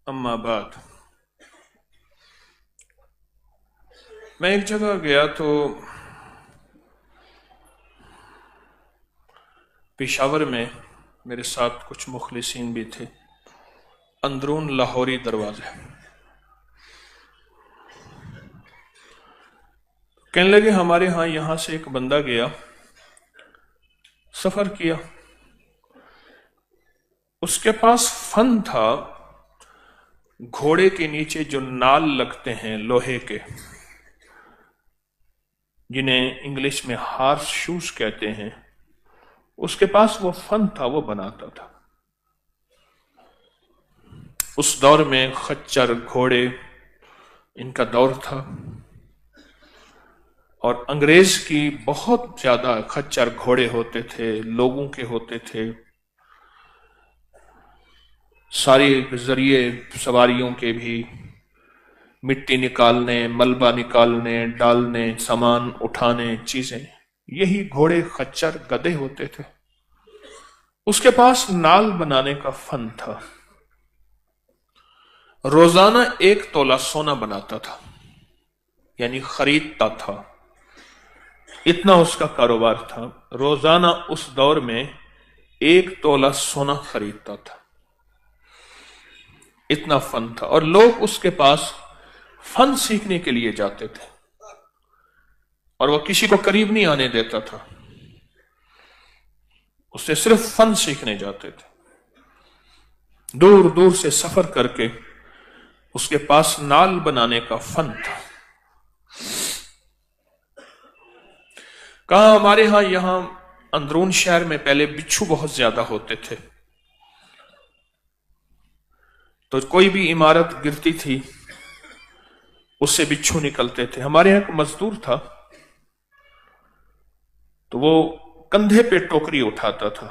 अम्मा बाद। मैं एक जगह गया तो पेशावर में मेरे साथ कुछ मुखलिसीन भी थे। अंदरून लाहौरी दरवाजे कहने लगे हमारे यहाँ से एक बंदा गया, सफर किया, उसके पास फन था घोड़े के नीचे जो नाल लगते हैं लोहे के, जिन्हें इंग्लिश में हार्स शूज कहते हैं, उसके पास वो फन था, वो बनाता था। उस दौर में खच्चर घोड़े इनका दौर था और अंग्रेज की बहुत ज्यादा खच्चर घोड़े होते थे, लोगों के होते थे, सारे जरिए सवारियों के भी, मिट्टी निकालने, मलबा निकालने, डालने, सामान उठाने, चीजें, यही घोड़े खच्चर गधे होते थे। उसके पास नाल बनाने का फन था। रोजाना 1 तोला सोना बनाता था, यानी खरीदता था। इतना उसका कारोबार था। रोजाना उस दौर में 1 तोला सोना खरीदता था। इतना फन था और लोग उसके पास फन सीखने के लिए जाते थे और वह किसी को करीब नहीं आने देता था। उससे सिर्फ फन सीखने जाते थे। दूर दूर से सफर करके उसके पास नाल बनाने का फन था। कहा हमारे यहां अंदरून शहर में पहले बिच्छू बहुत ज्यादा होते थे, तो कोई भी इमारत गिरती थी उससे बिच्छू निकलते थे। हमारे यहां एक मजदूर था, तो वो कंधे पे टोकरी उठाता था,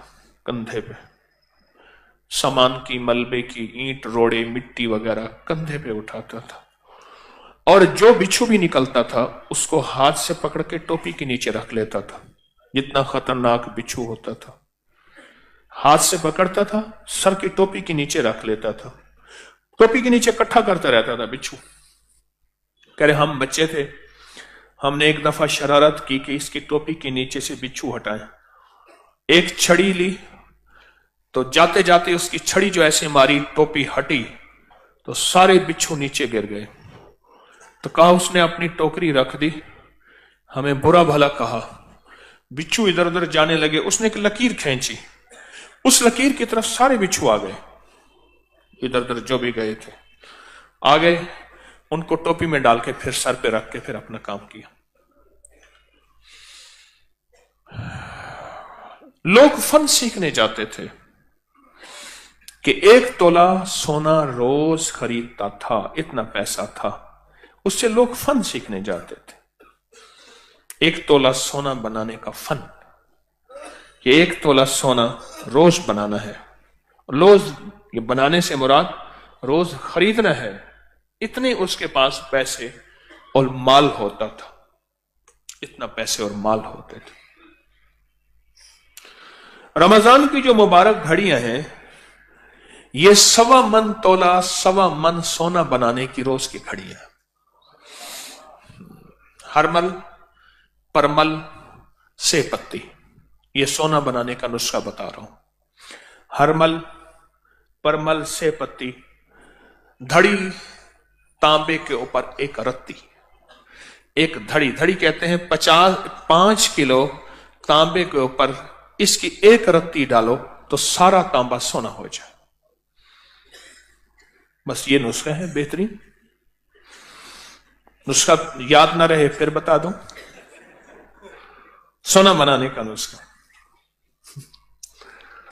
कंधे पे सामान की, मलबे की, ईंट रोड़े, मिट्टी वगैरह कंधे पे उठाता था। और जो बिच्छू भी निकलता था उसको हाथ से पकड़ के टोपी के नीचे रख लेता था। जितना खतरनाक बिच्छू होता था, हाथ से पकड़ता था, सर की टोपी के नीचे रख लेता था, टोपी के नीचे इकट्ठा करता रहता था बिच्छू। कह रहे हम बच्चे थे, हमने एक दफा शरारत की कि इसकी टोपी के नीचे से बिच्छू हटाएं। एक छड़ी ली तो जाते जाते उसकी छड़ी जो ऐसे मारी, टोपी हटी तो सारे बिच्छू नीचे गिर गए। तो कहा उसने अपनी टोकरी रख दी, हमें बुरा भला कहा, बिच्छू इधर उधर जाने लगे। उसने एक लकीर खींची, उस लकीर की तरफ सारे बिच्छू आ गए, इधर उधर जो भी गए थे आ गए। उनको टोपी में डाल के फिर सर पे रख के फिर अपना काम किया। लोग फन सीखने जाते थे कि 1 तोला सोना रोज खरीदता था, इतना पैसा था, उससे लोग फन सीखने जाते थे। 1 तोला सोना बनाने का फन, कि 1 तोला सोना रोज बनाना है। रोज ये बनाने से मुराद रोज खरीदना है। इतने उसके पास पैसे और माल होता था, इतना पैसे और माल होते थे। रमजान की जो मुबारक घड़ियां हैं, ये 1.25 मन तोला, 1.25 मन सोना बनाने की रोज की घड़ियां। हरमल, परमल, से पत्ती, ये सोना बनाने का नुस्खा बता रहा हूं। हरमल, परमल, से पत्ती, धड़ी तांबे के ऊपर एक रत्ती, एक धड़ी, धड़ी कहते हैं 5 किलो तांबे के ऊपर इसकी एक रत्ती डालो तो सारा तांबा सोना हो जाए। बस ये नुस्खा है बेहतरीन। नुस्खा याद ना रहे फिर बता दूं, सोना बनाने का नुस्खा,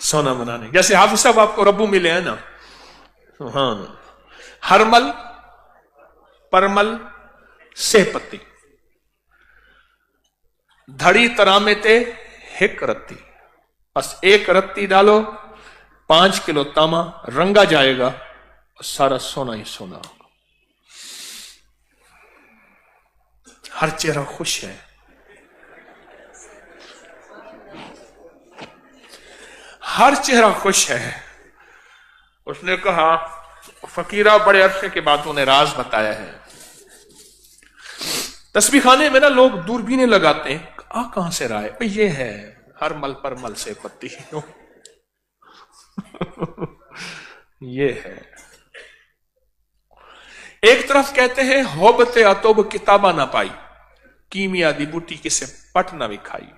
सोना बनाने। जैसे हाफिज साहब आपको रब्बू मिले हैं ना, हाँ, हरमल, परमल, से पत्ती, धड़ी तरामेते हिक रत्ती, बस एक रत्ती डालो, 5 किलो तांबा रंगा जाएगा और सारा सोना ही सोना होगा। हर चेहरा खुश है, हर चेहरा खुश है। उसने कहा फकीरा बड़े अरसे के बाद उन्हें राज बताया है। तस्बीह खाने में ना लोग दूरबीनें लगाते हैं, आ कहां से रहा है, ये है हर मल पर मल से पत्ती ये है। एक तरफ कहते हैं होबते अतोब किताबा ना पाई, कीमिया दी बूटी किसे पट ना भी खाई।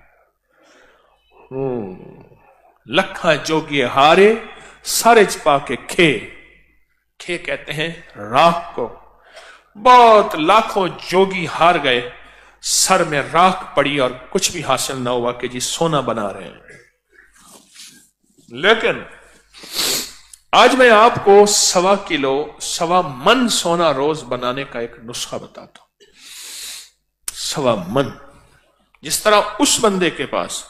लखा जोगिए हारे सारे चपा के खे, खे कहते हैं राख को। बहुत लाखों जोगी हार गए, सर में राख पड़ी और कुछ भी हासिल ना हुआ कि जी सोना बना रहे हैं। लेकिन आज मैं आपको 1.25 किलो 1.25 मन सोना रोज बनाने का एक नुस्खा बताता हूं। 1.25 मन, जिस तरह उस बंदे के पास,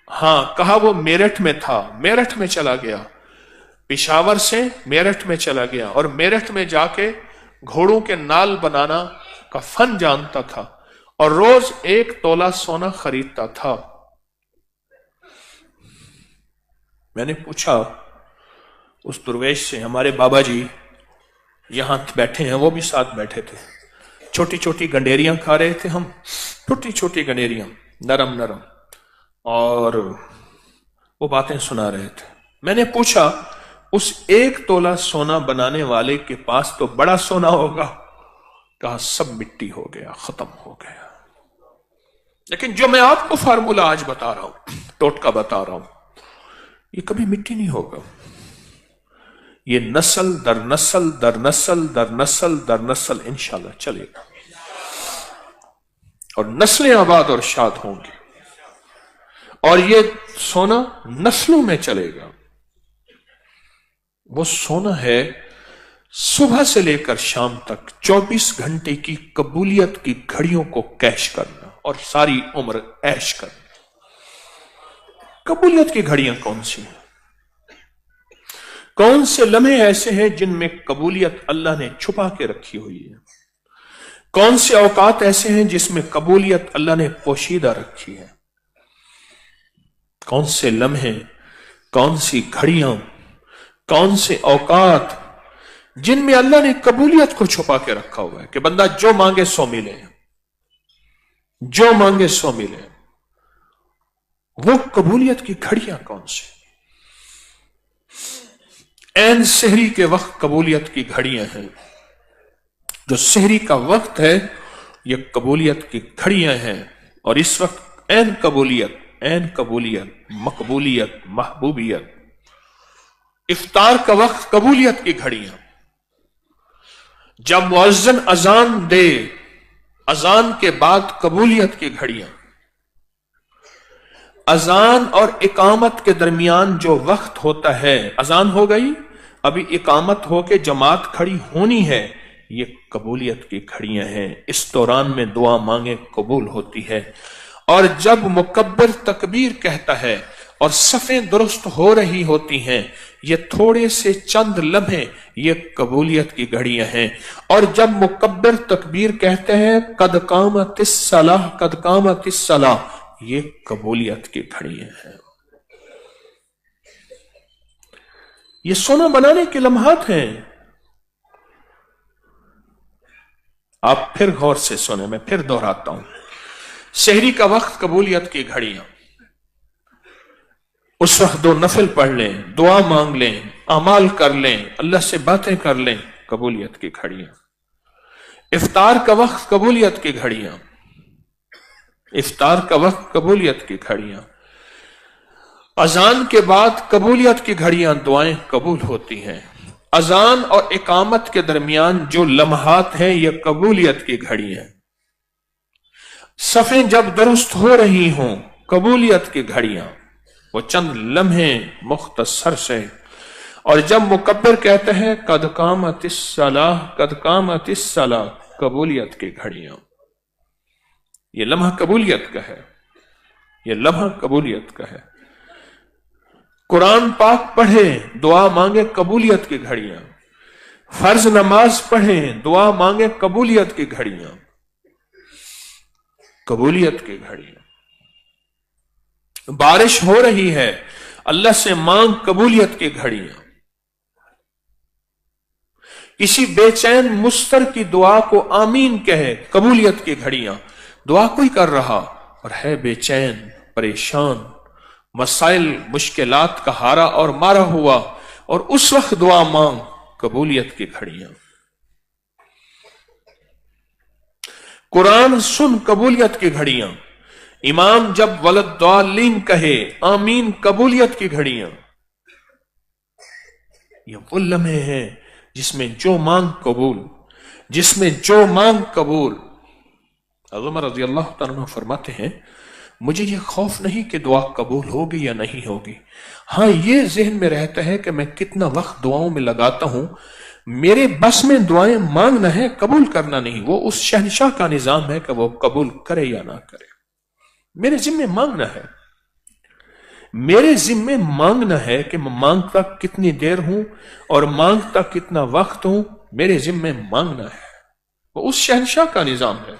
हां कहा वो मेरठ में था, मेरठ में चला गया, पिशावर से मेरठ में चला गया और मेरठ में जाके घोड़ों के नाल बनाना का फन जानता था और रोज 1 तोला सोना खरीदता था। मैंने पूछा उस दुर्वेश से, हमारे बाबा जी यहां बैठे हैं, वो भी साथ बैठे थे, छोटी छोटी गंडेरियां खा रहे थे हम, छोटी छोटी गंडेरियां नरम नरम, और वो बातें सुना रहे थे। मैंने पूछा उस 1 तोला सोना बनाने वाले के पास तो बड़ा सोना होगा? कहा सब मिट्टी हो गया, खत्म हो गया। लेकिन जो मैं आपको फार्मूला आज बता रहा हूं, टोटका बता रहा हूं, ये कभी मिट्टी नहीं होगा। ये नस्ल दर नस्ल दर नस्ल दर नस्ल दर नस्ल इंशाल्लाह चलेगा और नस्लें आबाद और शाद होंगी और ये सोना नस्लों में चलेगा। वो सोना है सुबह से लेकर शाम तक 24 घंटे की कबूलियत की घड़ियों को कैश करना और सारी उम्र ऐश करना। कबूलियत की घड़ियां कौन सी हैं? कौन से लम्हे ऐसे हैं जिनमें कबूलियत अल्लाह ने छुपा के रखी हुई है? कौन से औकात ऐसे हैं जिसमें कबूलियत अल्लाह ने पोशीदा रखी है? कौन से लम्हे, कौन सी घड़ियां, कौन से औकात जिनमें अल्लाह ने कबूलियत को छुपा के रखा हुआ है कि बंदा जो मांगे सो मिले, जो मांगे सो मिले। वो कबूलियत की घड़ियां कौन सी? ऐन सहरी के वक्त कबूलियत की घड़ियां हैं। जो सहरी का वक्त है ये कबूलियत की घड़ियां हैं और इस वक्त ऐन कबूलियत, ऐन कबूलियत, मकबूलियत, महबूबियत। इफ्तार का वक्त कबूलियत की घड़ियां। जब मुअज्जिन अजान दे, अजान के बाद कबूलियत की घड़ियां। अजान और इकामत के दरमियान जो वक्त होता है, अजान हो गई, अभी इकामत होके जमात खड़ी होनी है, ये कबूलियत की घड़ियां हैं। इस दौरान में दुआ मांगे कबूल होती है। और जब मुकब्बिर तकबीर कहता है और सफ़ें दुरुस्त हो रही होती हैं, ये थोड़े से चंद लम्हे, ये कबूलियत की घड़ियां हैं। और जब मुकब्बिर तकबीर कहते हैं कद कामतिस सलाह, कद कामतिस सलाह, ये कबूलियत की घड़ियां हैं। ये सोना बनाने के लम्हात हैं। आप फिर गौर से सुने, मैं फिर दोहराता हूं। सहरी का वक्त कबूलियत की घड़ियां। उस वक्त 2 नफल पढ़ लें, दुआ मांग लें, अमाल कर लें, अल्लाह से बातें कर लें, कबूलियत की घड़ियां। इफ्तार का वक्त कबूलियत की घड़ियां। इफ्तार का वक्त कबूलियत की घड़ियां। अजान के बाद कबूलियत की घड़ियां, दुआएं कबूल होती हैं। अजान और इकामत के दरमियान जो लम्हात हैं, ये कबूलियत की घड़ियां। सफ़ें जब दुरुस्त हो रही हों, कबूलियत की घड़ियां। वो चंद लम्हे मुख्तसर से। और जब मुकब्बिर कहते हैं कद कामतिस सलाह, कद कामतिस सलाह, कबूलियत की घड़ियां। ये लम्हा कबूलियत का है, ये लम्हा कबूलियत का है। कुरान पाक पढ़े, दुआ मांगे, कबूलियत की घड़ियां। फर्ज नमाज पढ़े, दुआ मांगे, कबूलियत की घड़ियां। कबूलियत की घड़ियां। बारिश हो रही है, अल्लाह से मांग, कबूलियत की घड़ियां। किसी बेचैन मुस्तर की दुआ को आमीन कहे। कबूलियत की घड़ियां, दुआ कोई कर रहा और है बेचैन, परेशान, मसाइल मुश्किलात का हारा और मारा हुआ, और उस वक्त दुआ मांग। कबूलियत की घड़ियां। कुरान सुन, कबूलियत की घड़ियां। इमाम जब वलद्दालीन कहे, आमीन, कबूलियत की घड़ियां। ये वो लम्हे हैं जिसमें जो मांग कबूल, जिसमें जो मांग कबूल। उमर रज़ी अल्लाह तआला अन्हु फरमाते हैं, मुझे ये खौफ नहीं कि दुआ कबूल होगी या नहीं होगी, हाँ ये ज़हन में रहता है कि मैं कितना वक्त दुआओं में लगाता हूं। मेरे बस में दुआएं मांगना है, कबूल करना नहीं। वो उस शहनशाह का निजाम है कि वो कबूल करे या ना करे। मेरे जिम्मे मांगना है, मेरे जिम्मे मांगना है कि मैं मांगता कितनी देर हूं और मांगता कितना वक्त हूं। मेरे जिम्मे मांगना है, वो उस शहनशाह का निजाम है।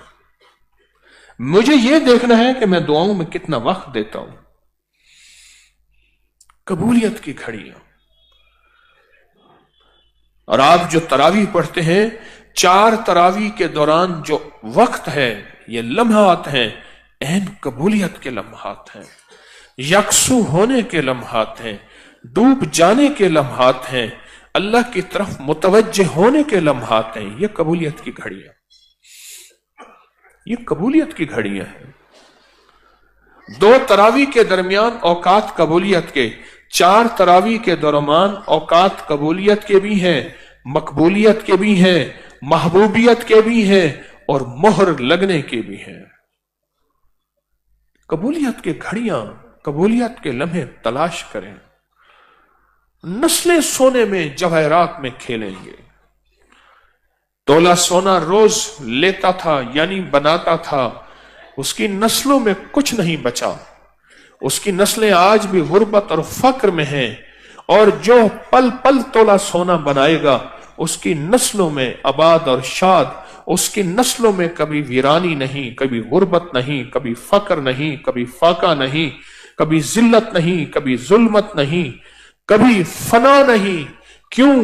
मुझे यह देखना है कि मैं दुआओं में कितना वक्त देता हूं। कबूलियत की घड़ियां। और आप जो तरावी पढ़ते हैं, 4 तरावी के दौरान जो वक्त है, ये लम्हात हैं, ऐन कबूलियत के लम्हात हैं, यकसू होने के लम्हात हैं, डूब जाने के लम्हात हैं, अल्लाह की तरफ मुतवज्जे होने के लम्हात हैं। ये कबूलियत की घड़ियां, ये कबूलियत की घड़ियां हैं। 2 तरावी के दरमियान औकात कबूलियत के, 4 तरावी के दरमियान औकात कबूलियत के भी हैं, मकबूलियत के भी हैं, महबूबियत के भी हैं, और मोहर लगने के भी हैं। कबूलियत की घड़ियां, कबूलियत के लम्हे तलाश करें। नस्लें सोने में, जवाहरात में खेलेंगे। तोला सोना रोज लेता था यानी बनाता था, उसकी नस्लों में कुछ नहीं बचा। उसकी नस्लें आज भी गुर्बत और फक्र में हैं, और जो पल पल तोला सोना बनाएगा उसकी नस्लों में आबाद और शाद। उसकी नस्लों में कभी वीरानी नहीं, कभी गुर्बत नहीं, कभी फक्र नहीं, कभी फाका नहीं, कभी जिल्लत नहीं, कभी जुल्मत नहीं, कभी फना नहीं। क्यों?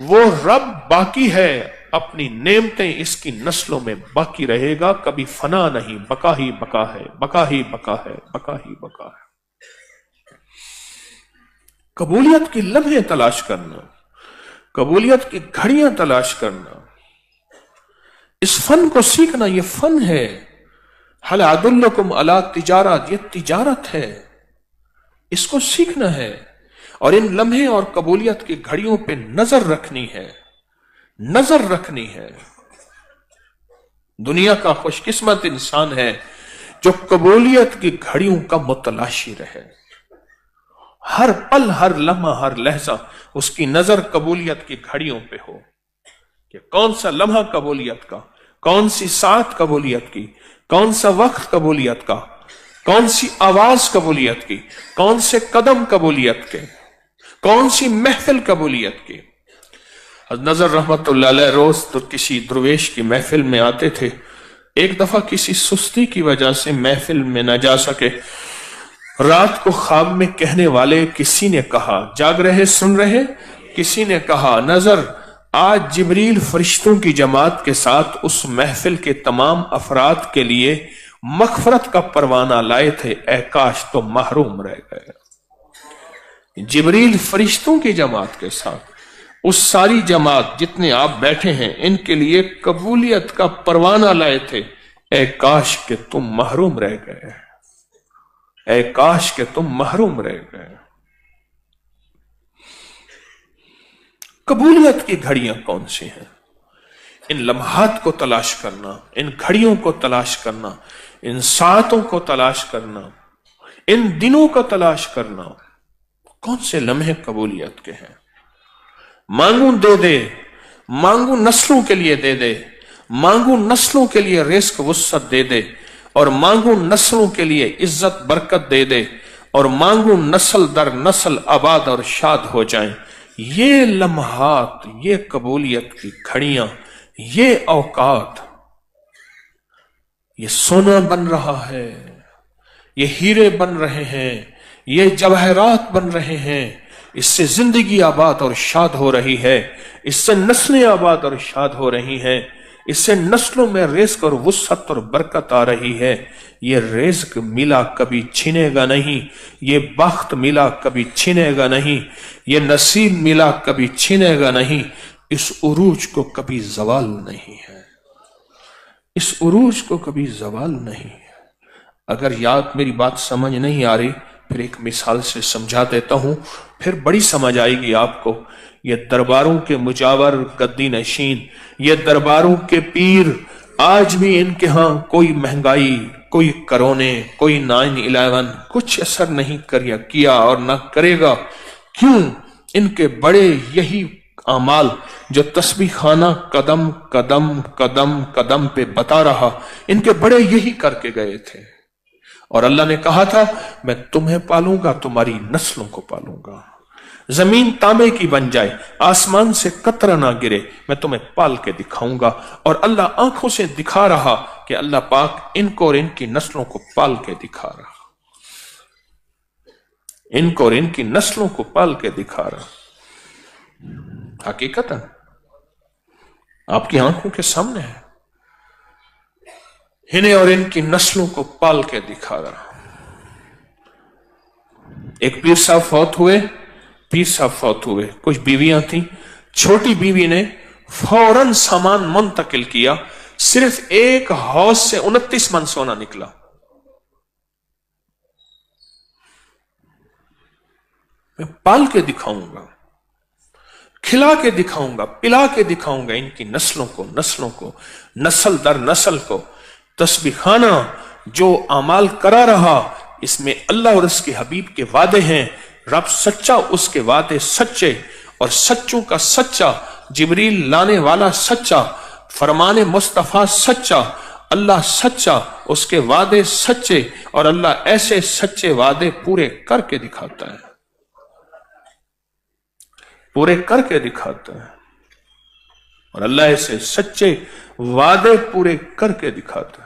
वो रब बाकी है, अपनी नेमतें इसकी नस्लों में बाकी रहेगा, कभी फना नहीं, बका ही बका है, बका ही बका है, बका ही बका है। कबूलियत की लम्हे तलाश करना, कबूलियत की घड़ियां तलाश करना, इस फन को सीखना, ये फन है। हल अदुल्लुकुम अला तिजारत, ये तिजारत है, इसको सीखना है। और इन लम्हे और कबूलियत की घड़ियों पे नजर रखनी है, नजर रखनी है। दुनिया का खुशकिस्मत इंसान है जो कबूलियत की घड़ियों का मुतलाशी रहे। हर पल, हर लम्हा, हर लहजा उसकी नजर कबूलियत की घड़ियों पे हो कि कौन सा लम्हा कबूलियत का, कौन सी साथ कबूलियत की, कौन सा वक्त कबूलियत का, कौन सी आवाज कबूलियत की, कौन से कदम कबूलियत के, कौन सी महफिल कबूलियत की। नजर रहमतुल्लाह अलैह रोज तो किसी दरवेश की महफिल में आते थे। एक दफा किसी सुस्ती की वजह से महफिल में न जा सके। रात को ख्वाब में कहने वाले किसी ने कहा, जाग रहे सुन रहे, किसी ने कहा, नजर आज जिब्रील फरिश्तों की जमात के साथ उस महफिल के तमाम अफराद के लिए मगफरत का परवाना लाए थे, ऐ काश तो महरूम रह गए। जिब्रील फरिश्तों की जमात के साथ उस सारी जमात जितने आप बैठे हैं इनके लिए कबूलियत का परवाना लाए थे, ऐ काश के तुम महरूम रह गए, ऐ काश के तुम महरूम रह गए। कबूलियत की घड़ियां कौन सी हैं? इन लम्हात को तलाश करना, इन घड़ियों को तलाश करना, इन सातों को तलाश करना, इन दिनों को तलाश करना। कौन से लम्हे कबूलियत के हैं? मांगू दे दे, मांगू नस्लों के लिए दे दे, मांगू नस्लों के लिए रिस्क वुसअत दे दे, और मांगू नस्लों के लिए इज्जत बरकत दे दे, और मांगू नस्ल दर नस्ल आबाद और शाद हो जाएं। ये लम्हात, ये कबूलियत की घड़ियां, ये औकात, ये सोना बन रहा है, ये हीरे बन रहे हैं, ये जवाहरात बन रहे हैं, इससे जिंदगी आबाद और शाद हो रही है, इससे नस्लें आबाद और शाद हो रही हैं, इससे नस्लों में रिज़्क़ और वुसअत और बरकत आ रही है। ये रिज़्क़ मिला कभी छीनेगा नहीं, ये बख्त मिला कभी छीनेगा नहीं, ये नसीब मिला कभी छीनेगा नहीं। इस उरूज को कभी जवाल नहीं है, इस उरूज को कभी जवाल नहीं है। अगर याद मेरी बात समझ नहीं आ रही, फिर एक मिसाल से समझा देता हूं, फिर बड़ी समझ आएगी आपको। ये दरबारों के मुजावर गद्दी नशीन, ये दरबारों के पीर, आज भी इनके यहां कोई महंगाई, कोई करोने, कोई 9/11 कुछ असर नहीं किया और ना करेगा। क्यों? इनके बड़े यही अमाल जो तस्बीह खाना कदम कदम कदम कदम पे बता रहा, इनके बड़े यही करके गए थे। और अल्लाह ने कहा था मैं तुम्हें पालूंगा, तुम्हारी नस्लों को पालूंगा। जमीन तांबे की बन जाए, आसमान से कतरा ना गिरे, मैं तुम्हें पाल के दिखाऊंगा। और अल्लाह आंखों से दिखा रहा कि अल्लाह पाक इनको और इनकी नस्लों को पाल के दिखा रहा, इनको और इनकी नस्लों को पाल के दिखा रहा। हकीकतन आपकी आंखों के सामने है, इन्हें और इनकी नस्लों को पाल के दिखा रहा। एक पीर साहब फौत हुए, कुछ बीवियां थी। छोटी बीवी ने फौरन सामान मुंतकिल किया, सिर्फ एक हौज से 29 मन सोना निकला। मैं पाल के दिखाऊंगा, खिला के दिखाऊंगा, पिला के दिखाऊंगा इनकी नस्लों को, नस्ल दर नस्ल को। तस्बीह खाना जो अमाल करा रहा, इसमें अल्लाह और उसके हबीब के वादे हैं। रब सच्चा, उसके वादे सच्चे, और सच्चों का सच्चा, जिब्रील लाने वाला सच्चा, फरमाने मुस्तफा सच्चा, अल्लाह सच्चा, उसके वादे सच्चे, और अल्लाह ऐसे सच्चे वादे पूरे करके दिखाता है, पूरे करके दिखाता है। और अल्लाह ऐसे सच्चे वादे पूरे करके दिखाता है।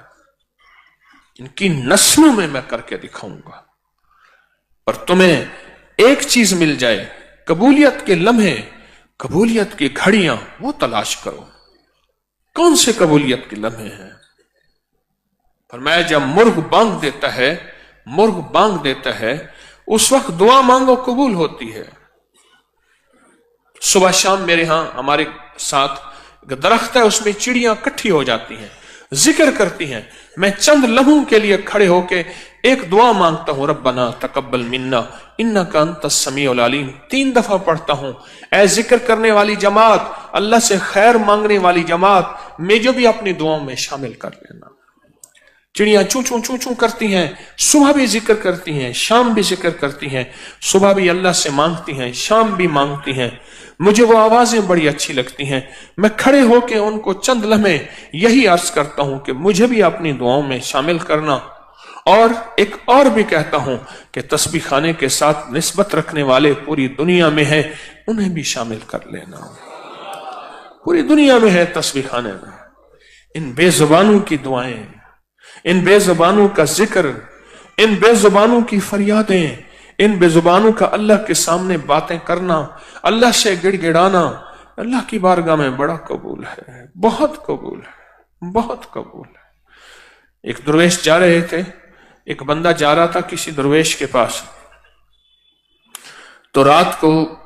इनकी नस्लों में मैं करके दिखाऊंगा। और तुम्हें एक चीज मिल जाए, कबूलियत के लम्हे, कबूलियत की घड़ियां, वो तलाश करो। कौन से कबूलियत के लम्हे हैं? फरमाया जब मुर्ग बांग देता है उस वक्त दुआ मांगो, कबूल होती है। सुबह शाम मेरे यहां हमारे साथ एक दरख्त है, उसमें चिड़ियां इकट्ठी हो जाती हैं, जिक्र करती हैं। मैं चंद लम्हों के लिए खड़े होके एक दुआ मांगता हूं, रब्बना तकब्बल मिन्ना इन्नका अंतस समीउल अलीम, 3 दफा पढ़ता हूं। ऐ जिक्र करने वाली जमात, अल्लाह से खैर मांगने वाली जमात, मुझे भी अपनी दुआओं में शामिल कर लेना। चिड़ियां चू चू चू चू करती हैं, सुबह भी जिक्र करती हैं, शाम भी जिक्र करती हैं। सुबह भी अल्लाह से मांगती हैं, शाम भी मांगती हैं। मुझे वो आवाजें बड़ी अच्छी लगती हैं। मैं खड़े होकर उनको चंद लम्हे यही अर्ज करता हूं कि मुझे भी अपनी दुआओं में शामिल करना। और एक और भी कहता हूं कि तस्बीह खाने के साथ निस्बत रखने वाले पूरी दुनिया में हैं, उन्हें भी शामिल कर लेना। पूरी दुनिया में है तस्बीह खाने में। इन बेजुबानों की दुआएं, इन बेजुबानों का जिक्र, इन बेजुबानों की फरियादें, इन बेजुबानों का अल्लाह के सामने बातें करना, अल्लाह से गिड़गिड़ाना, अल्लाह की बारगाह में बड़ा कबूल है, बहुत कबूल है, बहुत कबूल है। एक दरवेश जा रहे थे, एक बंदा जा रहा था किसी दरवेश के पास, तो रात को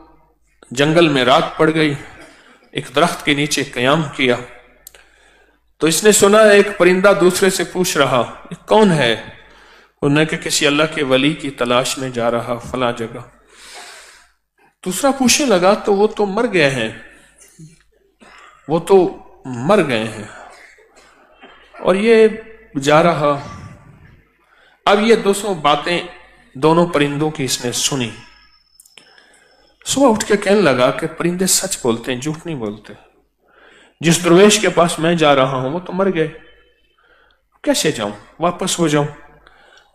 जंगल में रात पड़ गई। एक दरख्त के नीचे कयाम किया, तो इसने सुना एक परिंदा दूसरे से पूछ रहा, ये कौन है? उन्होंने कहा किसी अल्लाह के वली की तलाश में जा रहा फला जगह। दूसरा पूछने लगा, तो वो तो मर गए हैं, वो तो मर गए हैं, और ये जा रहा। अब ये 200 बातें दोनों परिंदों की इसने सुनी। सुबह उठ के कहने लगा कि परिंदे सच बोलते हैं, झूठ नहीं बोलते। जिस दरवेश के पास मैं जा रहा हूं वो तो मर गए, कैसे जाऊं, वापस हो जाऊं?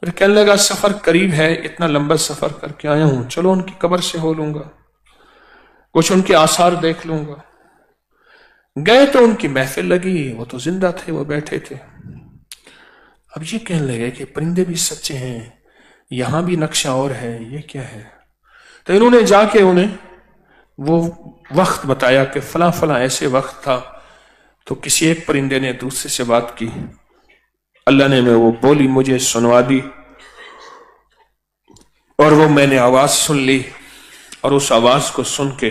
फिर कहने लगा सफर करीब है, इतना लंबा सफर करके आया हूं, चलो उनकी कब्र से हो लूंगा, कुछ उनके आसार देख लूंगा। गए तो उनकी महफिल लगी, वो तो जिंदा थे, वो बैठे थे। अब ये कहने लगे कि परिंदे भी सच्चे हैं, यहां भी नक्शा और है, ये क्या है? تو انہوں نے جا کے انہیں وہ وقت بتایا کہ فلاں فلاں ایسے وقت تھا، تو کسی ایک پرندے نے دوسرے سے بات کی، اللہ نے میں وہ بولی مجھے سنوا دی، اور وہ میں نے آواز سن لی، اور اس آواز کو سن کے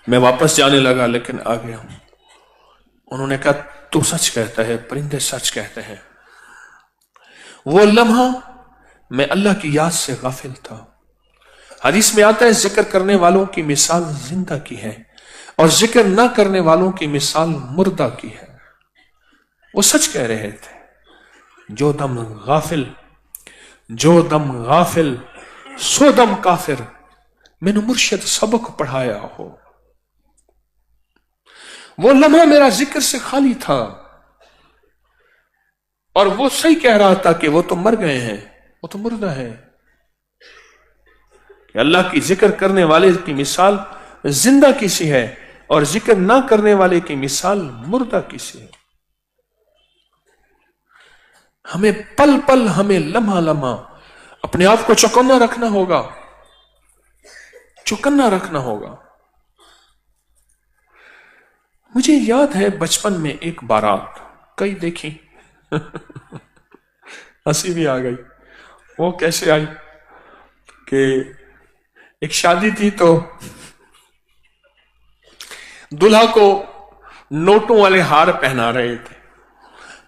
میں واپس جانے لگا لیکن آ گیا ہوں۔ انہوں نے کہا تو سچ کہتا ہے، پرندے سچ کہتے ہیں، وہ لمحہ میں اللہ کی یاد سے غافل تھا۔ حدیث میں آتا ہے ذکر کرنے والوں کی مثال زندہ کی ہے اور ذکر نہ کرنے والوں کی مثال مردہ کی ہے۔ وہ سچ کہہ رہے تھے، جو دم غافل سو دم کافر، میں نے مرشد سبق پڑھایا ہو۔ وہ لمحہ میرا ذکر سے خالی تھا، اور وہ صحیح کہہ رہا تھا کہ وہ تو مر گئے ہیں، وہ تو مردہ ہے، کہ اللہ کی ذکر کرنے والے کی مثال زندہ کسی ہے اور ذکر نہ کرنے والے کی مثال مردہ کسی ہے۔ ہمیں پل پل، ہمیں لمحہ لمحہ اپنے آپ کو چوکنا رکھنا ہوگا، چوکنا رکھنا ہوگا۔ مجھے یاد ہے بچپن میں ایک بارات کئی دیکھی، ہنسی بھی آ گئی۔ وہ کیسے آئی کہ ایک شادی تھی تو دلہا کو نوٹوں والے ہار پہنا رہے تھے،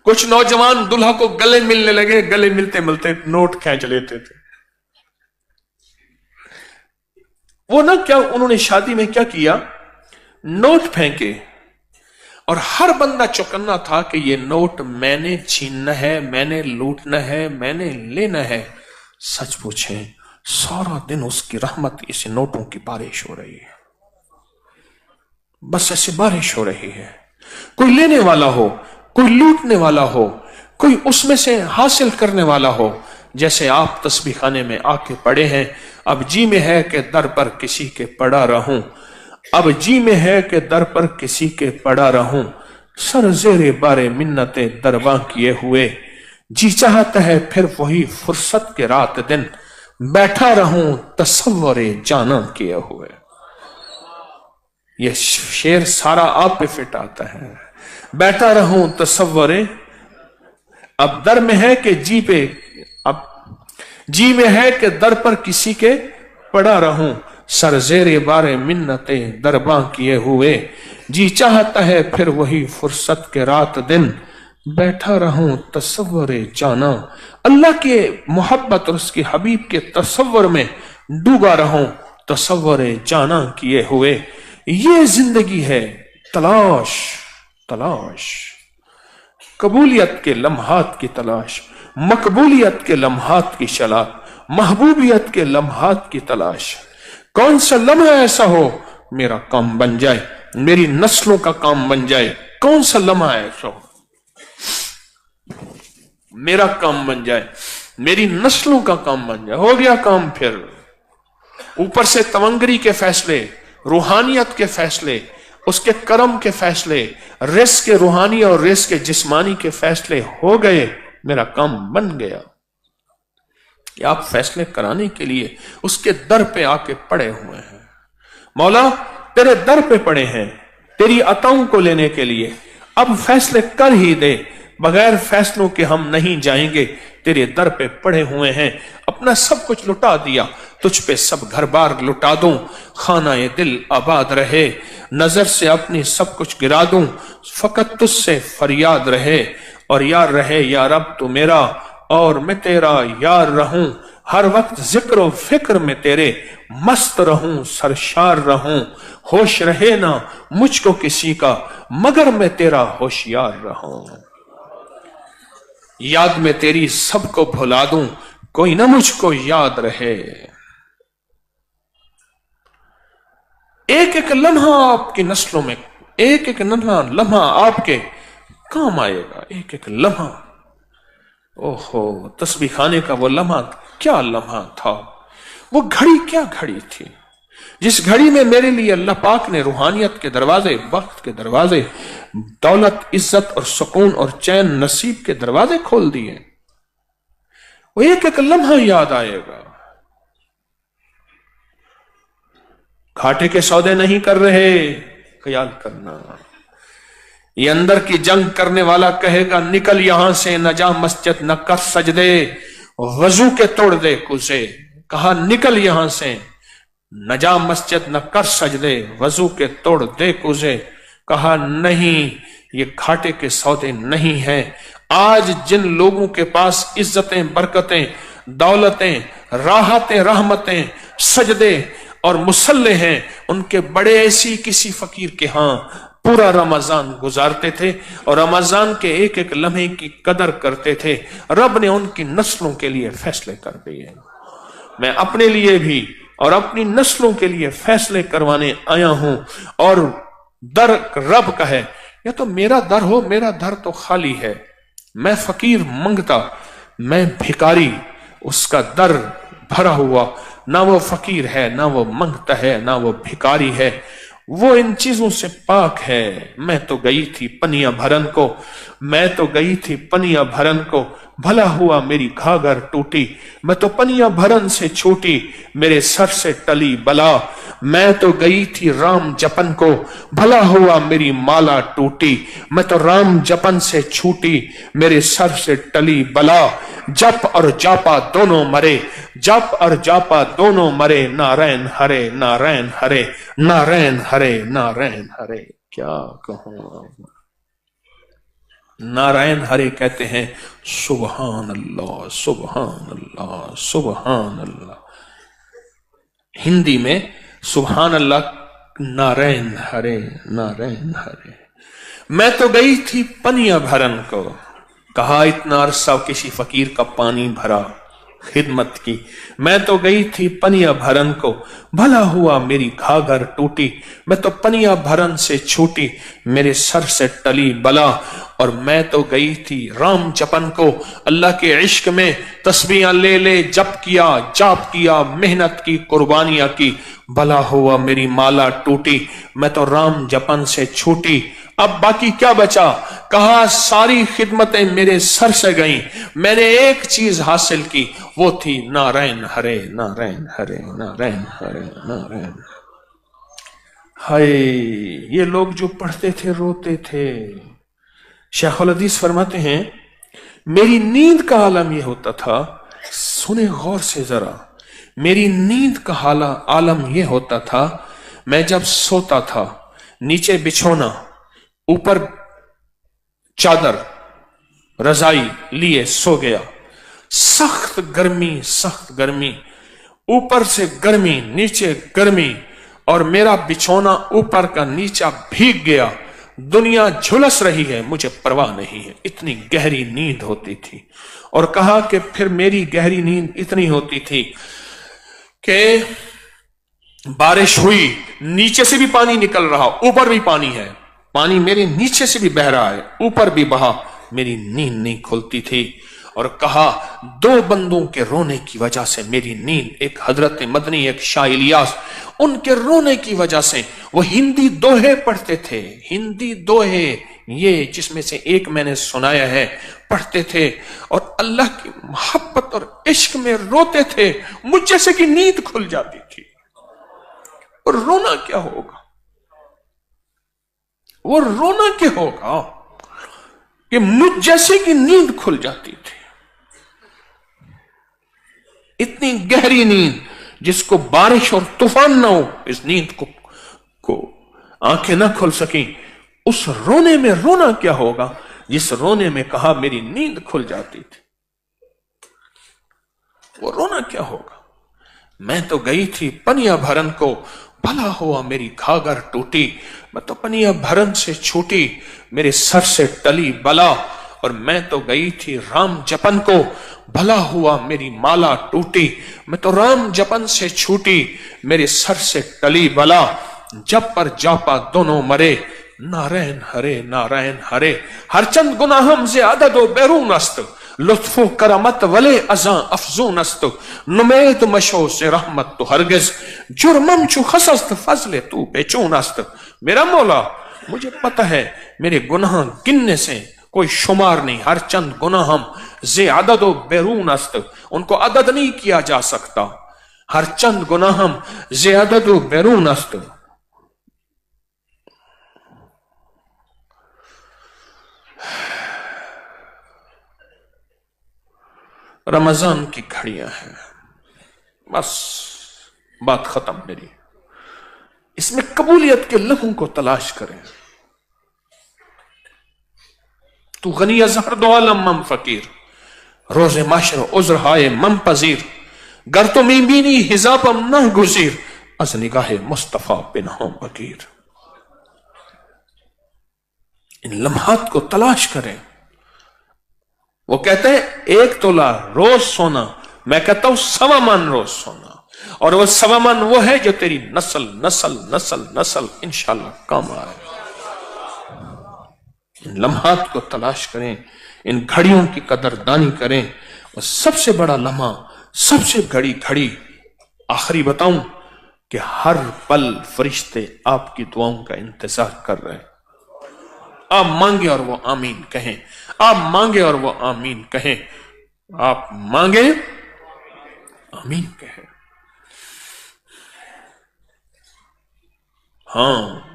کچھ نوجوان دلہا کو گلے ملنے لگے، گلے ملتے ملتے نوٹ کھینچ لیتے تھے۔ وہ نہ کیا انہوں نے شادی میں کیا کیا، نوٹ پھینکے، اور ہر بندہ چوکنا تھا کہ یہ نوٹ میں نے چھیننا ہے، میں نے لوٹنا ہے، میں نے لینا ہے۔ سچ پوچھیں سارا دن اس کی رحمت اس نوٹوں کی بارش ہو رہی ہے، بس ایسے بارش ہو رہی ہے، کوئی لینے والا ہو، کوئی لوٹنے والا ہو، کوئی اس میں سے حاصل کرنے والا ہو۔ جیسے آپ تسبیح خانے میں آ کے پڑے ہیں، اب جی میں ہے کہ در پر کسی کے پڑا رہوں، اب جی میں ہے کہ در پر کسی کے پڑا رہوں، سر زیر بار منتیں درباں کیے ہوئے، جی چاہتا ہے پھر وہی فرصت کے رات دن، بیٹھا رہوں تصور جانا کیے ہوئے۔ یہ شعر سارا آپ پہ فٹ آتا ہے۔ بیٹھا رہوں تصور، اب در میں ہے کہ جی پہ، اب جی میں ہے کہ در پر کسی کے پڑا رہوں، سر زیر بار منتیں درباں کیے ہوئے، جی چاہتا ہے پھر وہی فرصت کے رات دن، بیٹھا رہوں تصور جانا۔ اللہ کے محبت اور اس کے حبیب کے تصور میں ڈوبا رہوں تصور جانا کیے ہوئے۔ یہ زندگی ہے تلاش، تلاش، قبولیت کے لمحات کی تلاش، مقبولیت کے لمحات کی شلاق، محبوبیت کے لمحات کی تلاش۔ کون سا لمحہ ایسا ہو میرا کام بن جائے، میری نسلوں کا کام بن جائے، کون سا لمحہ ایسا ہو میرا کام بن جائے، میری نسلوں کا کام بن جائے۔ ہو گیا کام پھر، اوپر سے تونگری کے فیصلے، روحانیت کے فیصلے، اس کے کرم کے فیصلے، رزق کے روحانی اور رزق کے جسمانی کے فیصلے ہو گئے، میرا کام بن گیا۔ کہ آپ فیصلے کرانے کے لیے اس کے در پہ آ کے پڑے ہوئے ہیں۔ مولا تیرے در پہ پڑے ہیں تیری عطاؤں کو لینے کے لیے، اب فیصلے کر ہی دے، بغیر فیصلوں کے ہم نہیں جائیں گے۔ تیرے در پہ پڑے ہوئے ہیں، اپنا سب کچھ لٹا دیا، تجھ پہ سب گھر بار لٹا دوں، خانہ دل آباد رہے، نظر سے اپنی سب کچھ گرا دوں، فقط تجھ سے فریاد رہے، اور یار رہے یا رب تو میرا، اور میں تیرا یار رہوں، ہر وقت ذکر و فکر میں تیرے مست رہوں، سرشار رہوں، ہوش رہے نہ مجھ کو کسی کا مگر میں تیرا ہوشیار رہوں۔ یاد میں تیری سب کو بھلا دوں، کوئی نہ مجھ کو یاد رہے۔ ایک ایک لمحہ آپ کی نسلوں میں، ایک ایک لمحہ آپ کے کام آئے گا، ایک ایک لمحہ۔ اوہو، تسبیح خانے کا وہ لمحہ کیا لمحہ تھا، وہ گھڑی کیا گھڑی تھی، جس گھڑی میں میرے لیے اللہ پاک نے روحانیت کے دروازے، وقت کے دروازے، دولت، عزت اور سکون اور چین نصیب کے دروازے کھول دیے۔ وہ ایک ایک لمحہ یاد آئے گا۔ घाटे के सौदे नहीं कर रहे, ख्याल करना। ये अंदर की जंग करने वाला कहेगा निकल यहां से, न जा मस्जिद न कर सजदे, वजू के तोड़ दे कुसे। कहा निकल यहां से, न जा मस्जिद न कर सजदे, वजू के तोड़ दे कुसे। कहा नहीं, ये घाटे के सौदे नहीं है। आज जिन लोगों के पास इज्जतें, बरकतें, दौलतें, राहतें, रहमतें, सजदे और मुसल्ले हैं, उनके बड़े ऐसी किसी फकीर के यहां पूरा रमजान गुजारते थे और रमजान के एक एक लम्हे की कदर करते थे। रब ने उनकी नस्लों के लिए फैसले कर दिए। मैं अपने लिए भी और अपनी नस्लों के लिए फैसले करवाने आया हूं। और दर रब का है, या तो मेरा दर हो, मेरा दर तो खाली है। मैं फकीर मंगता, मैं भिखारी, उसका दर भरा हुआ। ना वो फकीर है, ना वो मंगता है, ना वो भिखारी है। वो इन चीजों से पाक है। मैं तो गई थी पनिया भरन को, मैं तो गई थी पनिया भरन को, भला हुआ मेरी घाघर टूटी। मैं तो पनिया भरन से छूटी, मेरे सर से टली बला। मैं तो गई थी राम जपन को, भला हुआ मेरी माला टूटी। मैं तो राम जपन से छूटी, मेरे सर से टली बला। जप और जापा दोनों मरे, जप और जापा दोनों मरे। नारायण हरे, नारायण हरे, नारायण हरे, नारायण हरे। क्या कहूं, नारायण हरे कहते हैं सुबहान अल्लाह, सुबहान अल्लाह, सुबहान अल्लाह। हिंदी में सुबहान अल्लाह, नारायण हरे, नारायण हरे। मैं तो गई थी पनिया भरन को, कहा इतना अरसा किसी फकीर का पानी भरा, खिदमत की। मैं तो गई थी पनिया भरन को, भला हुआ मेरी घाघर टूटी। मैं तो पनिया भरन से छूटी, मेरे सर से टली बला। और मैं तो गई थी राम जपन को, अल्लाह के इश्क में तस्बीहां ले ले जप किया, जाप किया, मेहनत की, कुर्बानियां की। भला हुआ मेरी माला टूटी, मैं तो राम जपन से छूटी। अब बाकी क्या बचा? कहा सारी खिदमतें मेरे सर से गईं, मैंने एक चीज हासिल की, वो थी नारायण हरे, नारायण हरे, नारायण हरे, नारायण। हाय, ये लोग जो पढ़ते थे रोते थे। शेखुल हदीस फरमाते हैं मेरी नींद का आलम यह होता था, सुने गौर से जरा, मेरी नींद का आलम यह होता था, मैं जब सोता था नीचे बिछोना, ऊपर चादर रजाई लिए सो गया। सख्त गर्मी, सख्त गर्मी, ऊपर से गर्मी, नीचे गर्मी, और मेरा बिछोना ऊपर का नीचा भीग गया। दुनिया झुलस रही है, मुझे परवाह नहीं है। इतनी गहरी नींद होती थी। और कहा कि फिर मेरी गहरी नींद इतनी होती थी कि बारिश हुई, नीचे से भी पानी निकल रहा, ऊपर भी पानी है, पानी मेरे नीचे से भी बह रहा है, ऊपर भी बहा, मेरी नींद नहीं खुलती थी। और कहा दो बंदों के रोने की वजह से मेरी नींद, एक हजरत मदनी, एक शाह इलियास, उनके रोने की वजह से वो हिंदी दोहे पढ़ते थे। हिंदी दोहे ये जिसमें से एक मैंने सुनाया है, पढ़ते थे और अल्लाह की मोहब्बत और इश्क में रोते थे। मुझ जैसे की नींद खुल जाती थी। और रोना क्या होगा, वो रोना क्या होगा कि मुझ जैसे की नींद खुल जाती थी। इतनी गहरी नींद जिसको बारिश और तूफान ना हो, इस नींद को आंखें ना खुल सकी, उस रोने में रोना क्या होगा जिस रोने में कहा मेरी नींद खुल जाती थी। वो रोना क्या होगा। मैं तो गई थी पनिया भरन को, भला हुआ मेरी घाघर टूटी। मैं तो पनिया भरन से छूटी, मेरे सर से टली बला। और मैं तो गई थी राम जपन को, भला हुआ मेरी माला टूटी। मैं तो राम जपन से छूटी, मेरे सर से टली बला। जब पर जापा दोनों मरे, नारायण हरे, नारायण हरे। हर चंद गुनाहम से आदद व बैरून अस्त, लुत्फो करमत वले अजा अफजून अस्त। नुमेद मशो से रहमत तो हरगिज, जुर्मम चु खसस्त फजले तू बेचून अस्त। मेरा मौला, मुझे पता है मेरे गुनाह गिनने से कोई शुमार नहीं। हर चंद गुनाहम जे अदद व बैरून अस्त, उनको अदद नहीं किया जा सकता। हर चंद गुनाहम ज़ियादत व बैरून अस्त। रमजान की घड़ियां हैं, बस बात खत्म मेरी। इसमें कबूलियत के लम्हों को तलाश करें। तू गनी अजहर दो आलम मम फकीर, रोजे माशर उज्र हाय मम पजीर, गर तो मीबीनी हिजाबम न गुजीर, अज निगाहे मुस्तफा बिन हम बकीर। इन लम्हात को तलाश करें। वो कहते हैं 1 तोला रोज सोना, मैं कहता हूं 1.25 मन रोज सोना, और वो 1.25 मन वो है जो तेरी नस्ल नस्ल नस्ल नस्ल इंशाल्लाह काम आए। इन लम्हात को तलाश करें, इन घड़ियों की कदरदानी करें। और सबसे बड़ा लम्हा, सबसे घड़ी आखिरी बताऊं कि हर पल फरिश्ते आपकी दुआओं का इंतजार कर रहे हैं। आप मांगे और वो आमीन कहें, आप मांगे और वो आमीन कहें, आप मांगे आमीन कहें। हाँ,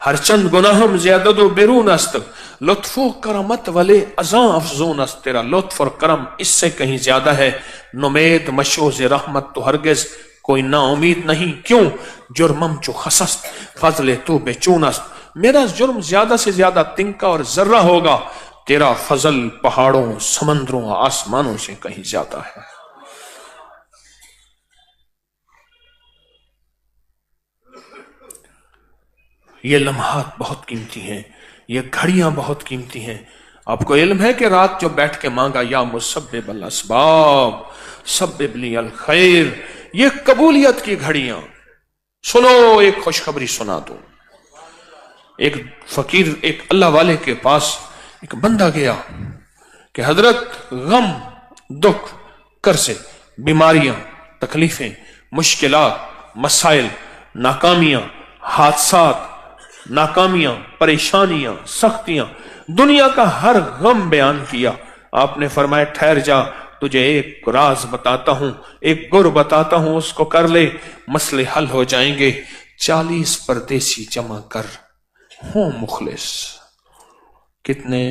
हर चंद गुनाहम ज़ियादत व बैरून अस्त, लुत्फ़ो करमत वले अज़ां अफ़ज़ून अस्त। तेरा लुत्फ़ और करम इससे कहीं ज्यादा है। नुमेद मशोज़ रहमत तो हरगिज़ कोई ना उम्मीद नहीं। क्यों जुर्मम चो खसस्त फजले तो बेचून अस्त। मेरा जुर्म ज्यादा से ज्यादा तिनका और जर्रा होगा, तेरा फजल पहाड़ों समंदरों आसमानों से कहीं ज्यादा है। ये लम्हात बहुत कीमती हैं, ये घड़ियां बहुत कीमती हैं। आपको इल्म है कि रात जो बैठ के मांगा या मुसब्बिबल अस्बाब सब्बिबली अल खैर, ये कबूलियत की घड़ियां। सुनो, एक खुशखबरी सुना दो। एक फकीर, एक अल्लाह वाले के पास एक बंदा गया कि हजरत गम, दुख, कर्ज़े, बीमारियां, तकलीफें, मुश्किलात, मसाइल, नाकामियां, हादसात, नाकामियां, परेशानियां, सख्तियां, दुनिया का हर गम बयान किया। आपने फरमाया ठहर जा, तुझे एक राज बताता हूं, एक गुर बताता हूं, उसको कर ले, मसले हल हो जाएंगे। 40 परदेसी जमा कर, हो मुखलिस। कितने?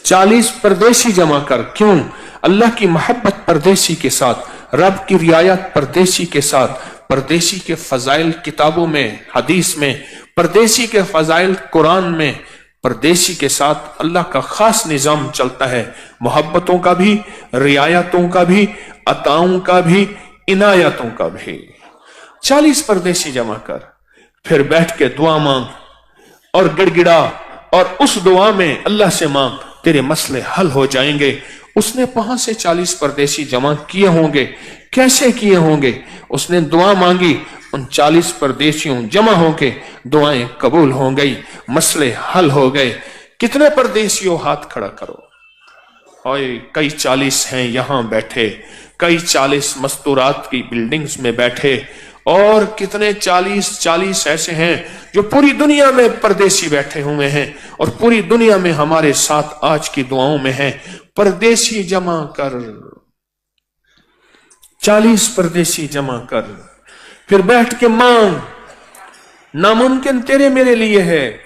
40 परदेसी जमा कर। क्यों? अल्लाह की मोहब्बत परदेसी के साथ, रब की रियायत परदेसी के साथ, परदेसी के फजाइल किताबों में, हदीस में, परदेसी के फजाइल कुरान में, परदेसी के साथ अल्लाह का खास निजाम चलता है। मोहब्बतों का भी, रियायतों का भी, अताओं का भी, इनायतों का भी। 40 परदेसी जमा कर, फिर बैठ के दुआ मांग और गिड़गिड़ा, और उस दुआ में अल्लाह से मांग, तेरे मसले हल हो जाएंगे। उसने 5 से 40 परदेसी जमा किए होंगे। कैसे किए होंगे? उसने दुआ मांगी, उन 40 परदेशियों जमा होके दुआएं कबूल हो गई, मसले हल हो गए। कितने परदेशियों हाथ खड़ा करो। और कई 40 हैं यहां बैठे, कई 40 मस्तूरात की बिल्डिंग्स में बैठे, और कितने 40 ऐसे हैं जो पूरी दुनिया में परदेसी बैठे हुए हैं और पूरी दुनिया में हमारे साथ आज की दुआओं में हैं। परदेसी जमा कर, 40 परदेसी जमा कर, फिर बैठ के मांग। नामुमकिन तेरे मेरे लिए है,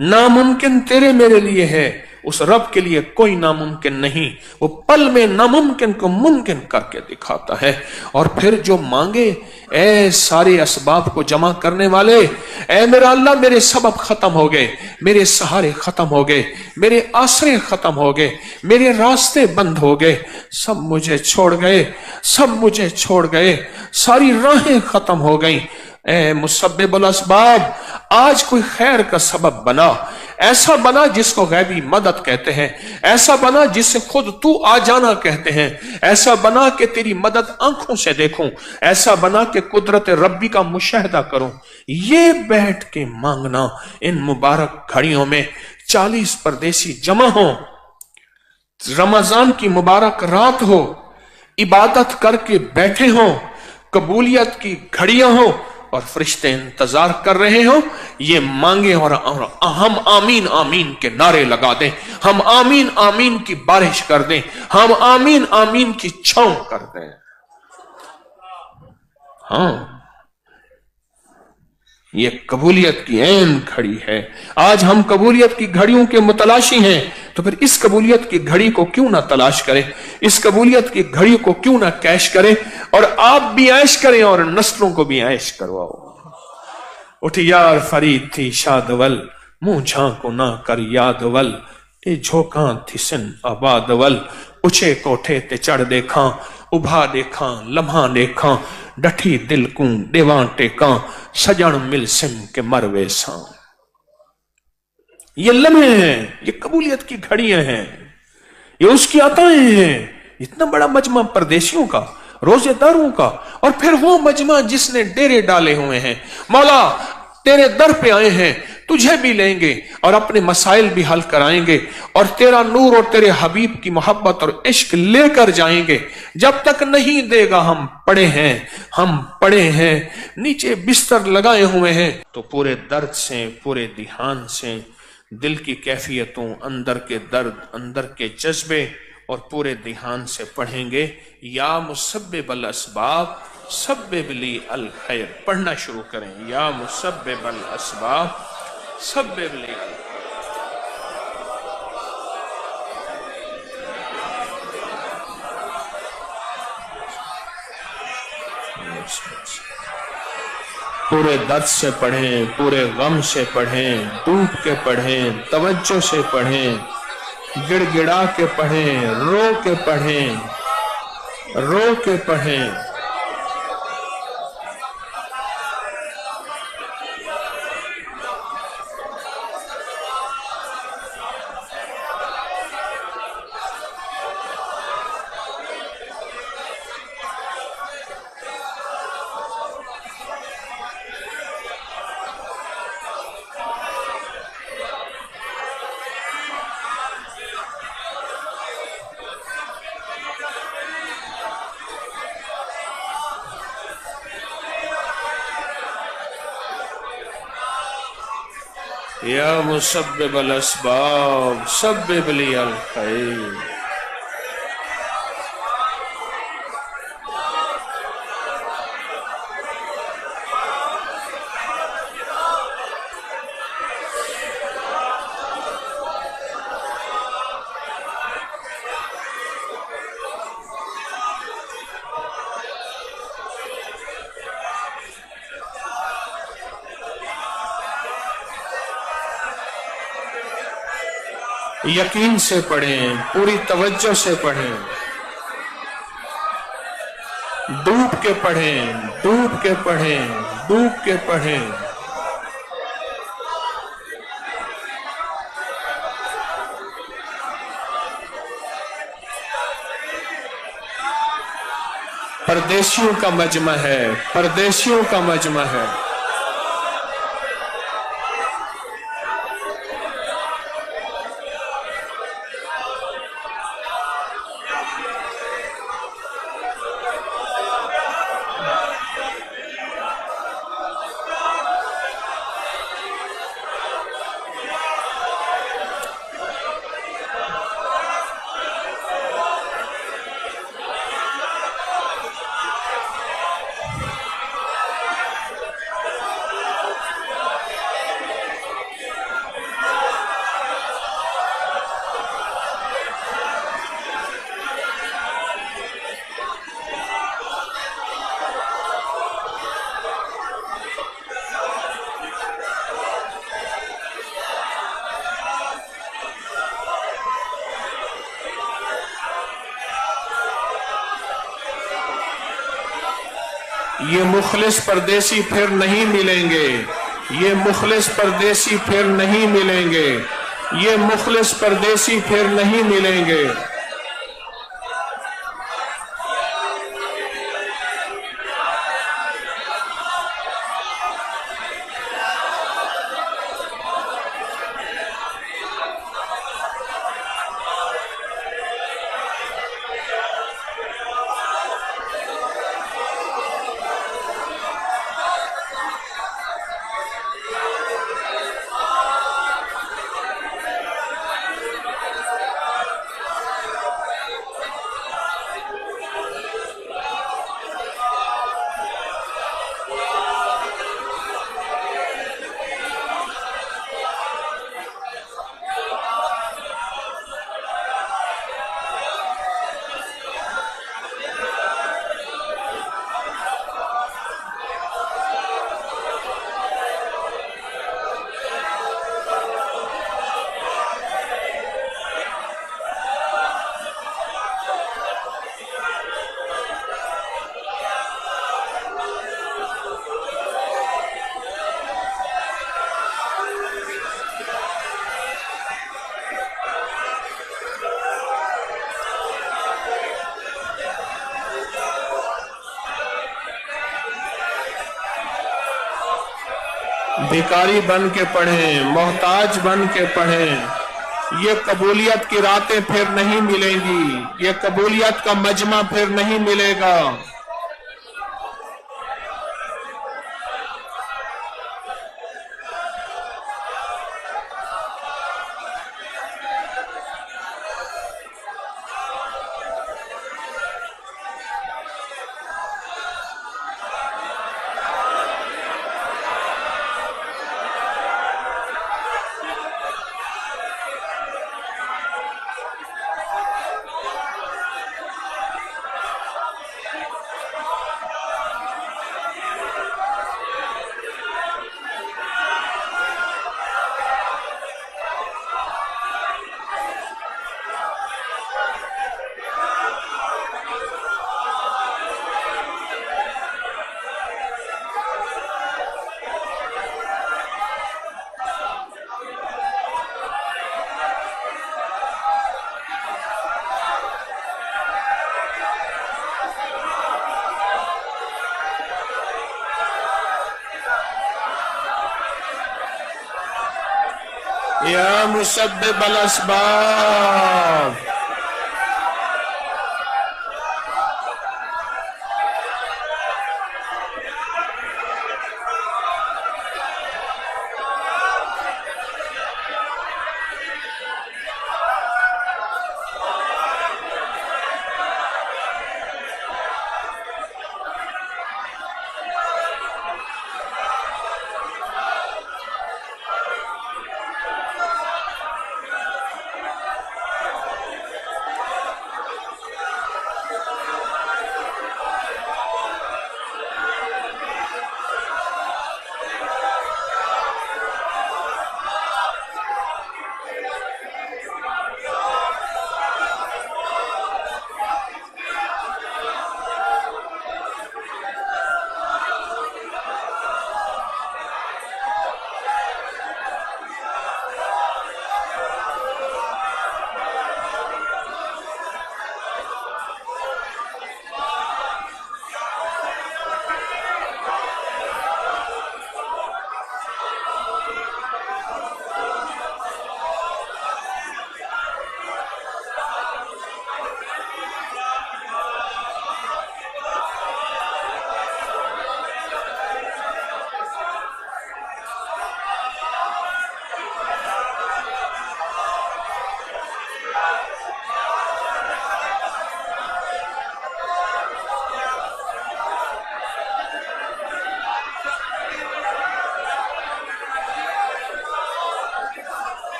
नामुमकिन तेरे मेरे लिए है, उस रब के लिए कोई नामुमकिन नहीं। वो पल में नामुमकिन को मुमकिन करके दिखाता है। और फिर जो मांगे, ए सारे असबाब को जमा करने वाले, ए मेरा अल्लाह, मेरे सबब खत्म हो गए, मेरे सहारे खत्म हो गए, मेरे आसरे खत्म हो गए, मेरे रास्ते बंद हो गए, सब मुझे छोड़ गए, सब मुझे छोड़ गए, सारी राहें खत्म हो गई। ए मुसब्बिबुल अस्बाब, आज कोई खैर का सबब बना, ऐसा बना जिसको गैबी मदद कहते हैं, ऐसा बना जिससे खुद तू आ जाना कहते हैं, ऐसा बना कि तेरी मदद आंखों से देखूं, ऐसा बना कि कुदरत रब्बी का मुशाहिदा करूं। ये बैठ के मांगना इन मुबारक घड़ियों में 40 परदेसी जमा हो, रमजान की मुबारक रात हो, इबादत करके बैठे हो, कबूलियत की घड़ियां हो और फरिश्ते इंतजार कर रहे हो। ये मांगे और हम आमीन आमीन के नारे लगा दें, हम आमीन आमीन की बारिश कर दें, हम आमीन आमीन की छांव कर दें। हाँ, ये कबूलियत की ऐन घड़ी है। आज हम कबूलियत की घड़ियों के मुतलाशी हैं, तो फिर इस कबूलियत की घड़ी को क्यों ना तलाश करें, इस कबूलियत की घड़ी को क्यों ना कैश करें, और आप भी ऐश करें और नस्लों को भी ऐश करवाओ। उठ यार फरीद थी शादवल, मुंह झांको ना कर यादवल, ए झोंका थी सिन आबादवल, उछे कोठे ते चढ़ देखा, उभा देखा लम्हा देखा, डठी दिल को देवा टेका, सजन मिल सिम के मरवे सा। ये लम्हे हैं, ये कबूलियत की घड़ियां हैं, ये उसकी अताएं हैं। इतना बड़ा मजमा परदेशियों का, रोजेदारों का, और फिर वो मजमा जिसने डेरे डाले हुए हैं। मौला तेरे दर पे आए हैं, तुझे भी लेंगे और अपने मसाइल भी हल कराएंगे, और तेरा नूर और तेरे हबीब की मोहब्बत और इश्क लेकर जाएंगे। जब तक नहीं देगा हम पड़े हैं, हम पड़े हैं, नीचे बिस्तर लगाए हुए हैं। तो पूरे दर्द से, पूरे ध्यान से, दिल की कैफियतों, अंदर के दर्द, अंदर के जज्बे और पूरे ध्यान से पढ़ेंगे। या मुसब्बिबल अस्बाब सब्बिबली अल खैर। पढ़ना शुरू करें। या मुसब्बिबल अस्बाब सब्बिबली अल। पूरे दर्द से पढ़ें, पूरे गम से पढ़ें, डूब के पढ़ें, तवज्जो से पढ़ें, गिड़गिड़ा के पढ़ें, रो के पढ़ें, रो के पढ़ें। या मुसब्बिबल अस्बाब सब्बिबली अल खैर। यकीन से पढ़ें, पूरी तवज्जो से पढ़ें, डूब के पढ़ें, डूब के पढ़ें, डूब के पढ़ें। परदेशियों का मजमा है, परदेशियों का मजमा है। ये मुखलिस परदेसी फिर नहीं मिलेंगे, ये मुखलिस परदेसी फिर नहीं मिलेंगे, ये मुखलिस परदेसी फिर नहीं मिलेंगे। भिखारी बन के पढ़ें, मोहताज बन के पढ़ें। ये कबूलियत की रातें फिर नहीं मिलेंगी, ये कबूलियत का मजमा फिर नहीं मिलेगा। या मुसब्बिबल अस्बाब,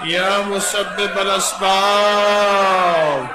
या मुसब्बिबल अस्बाब।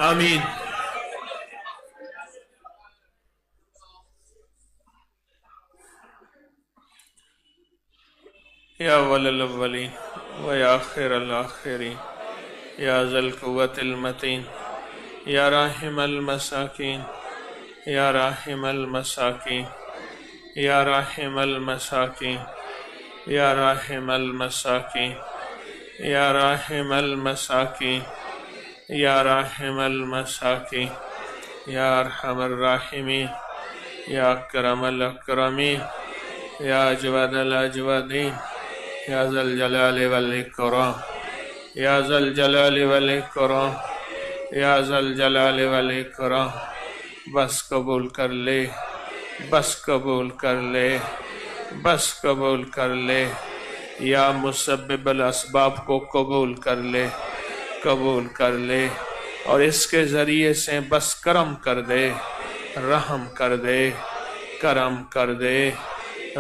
آمین. یا اول الاولین و یا آخر الآخرین یا ذا القوة المتین یا راحم المساکین یا راحم المساکین یا راحم المساکین یا راحم المساکین یا راحم المساکین یا راحم المساکین یا ارحم الراحمین یا اکرم الاکرمین یا اجود الاجودین یا ذا الجلال والاکرام یا ذا الجلال والاکرام یا ذا الجلال والاکرام. بس قبول کر لے، بس قبول کر لے، بس قبول کر لے. یا مسبب الاسباب کو قبول کر لے، قبول کر لے، اور اس کے ذریعے سے بس کرم کر دے، رحم کر دے، کرم کر دے،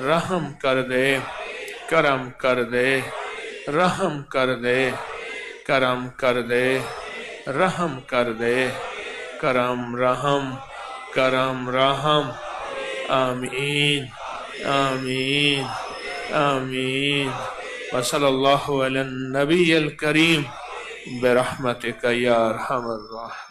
رحم کر دے، کرم کر دے، رحم کر دے، کرم کر دے، رحم کر دے، کرم رحم، کرم رحم. آمین آمین آمین. وصلی اللہ علی النبی الکریم برحمتک یا ارحم الراحمین.